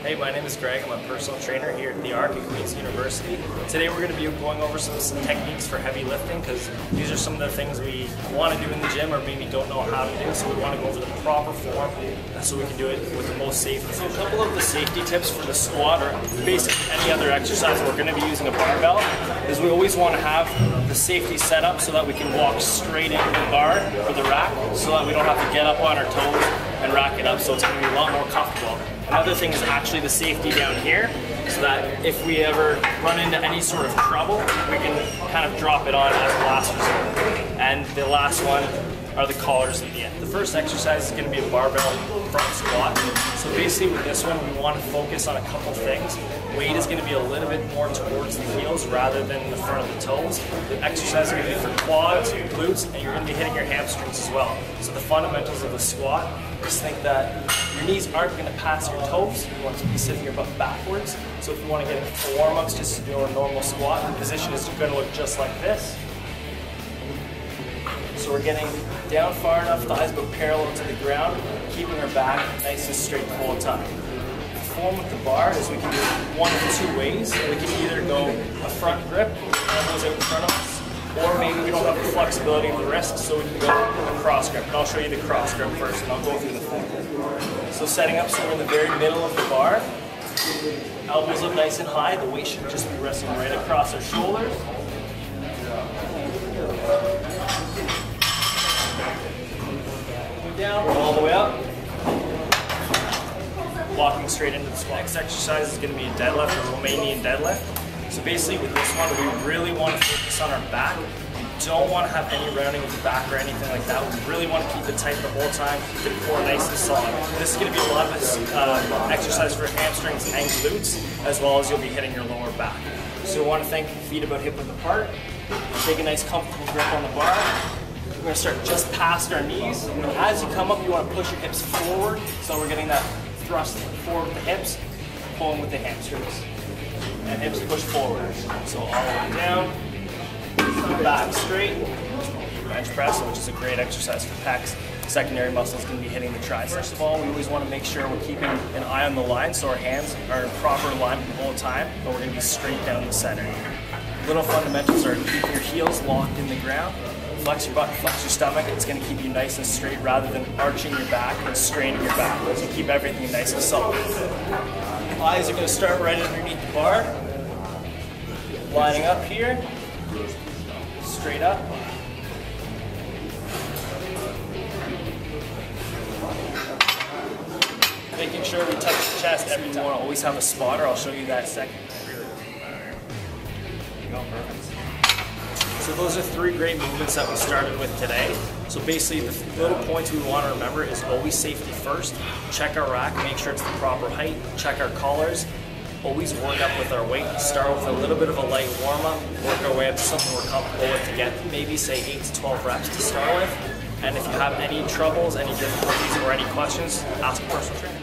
Hey, my name is Greg. I'm a personal trainer here at the ARC at Queen's University. Today we're going to be going over some techniques for heavy lifting because these are some of the things we want to do in the gym or maybe don't know how to do, so we want to go over the proper form so we can do it with the most safety. So a couple of the safety tips for the squat or basically any other exercise we're going to be using a barbell is we always want to have the safety set up so that we can walk straight into the bar for the rack so that we don't have to get up on our toes and rack it up, so it's going to be a lot more comfortable. Another thing is actually the safety down here, so that if we ever run into any sort of trouble, we can kind of drop it on as a last resort. And the last one are the collars at the end. The first exercise is going to be a barbell front squat. So basically with this one, we want to focus on a couple things. Weight is going to be a little bit more towards the heels rather than the front of the toes. The exercise is going to be for quads, glutes, and you're going to be hitting your hamstrings as well. So the fundamentals of the squat, just think that your knees aren't going to pass your toes. You want to be sitting your butt backwards. So if you want to get into warm-ups, just do a normal squat. The position is going to look just like this. So we're getting down far enough, thighs but parallel to the ground, keeping our back nice and straight the whole time. The form with the bar is we can do it one of two ways. We can either go a front grip, elbows out in front of us, or maybe we don't have the flexibility of the wrist, so we can go a cross grip. And I'll show you the cross grip first, and I'll go through the form. So setting up, so we're in the very middle of the bar, elbows up nice and high. The weight should just be resting right across our shoulders. Down, all the way up. Walking straight into the squat. Next exercise is going to be a deadlift, a Romanian deadlift. So basically with this one, we really want to focus on our back. We don't want to have any rounding of the back or anything like that. We really want to keep it tight the whole time, keep the core nice and solid. This is going to be a lot of exercise for hamstrings and glutes, as well as you'll be hitting your lower back. So we want to think feet about hip width apart. Take a nice comfortable grip on the bar. We're going to start just past our knees. And as you come up, you want to push your hips forward. So we're getting that thrust forward with the hips, pulling with the hamstrings. And hips push forward. So all the way down, back straight. Bench press, which is a great exercise for pecs. Secondary muscles going to be hitting the triceps. First of all, we always want to make sure we're keeping an eye on the line so our hands are in proper alignment the whole time, but we're going to be straight down the center. Little fundamentals are keeping your heels locked in the ground. Flex your butt, flex your stomach. It's going to keep you nice and straight rather than arching your back and straining your back. So keep everything nice and solid. Eyes are going to start right underneath the bar. Lining up here. Straight up. Making sure we touch the chest every time. You want to always have a spotter. I'll show you that in a second. So those are three great movements that we started with today. So basically the little points we want to remember is always safety first. Check our rack, make sure it's the proper height. Check our collars. Always work up with our weight. Start with a little bit of a light warm up. Work our way up to something we're comfortable with to get maybe say 8 to 12 reps to start with. And if you have any troubles, any difficulties, or any questions, ask a personal trainer.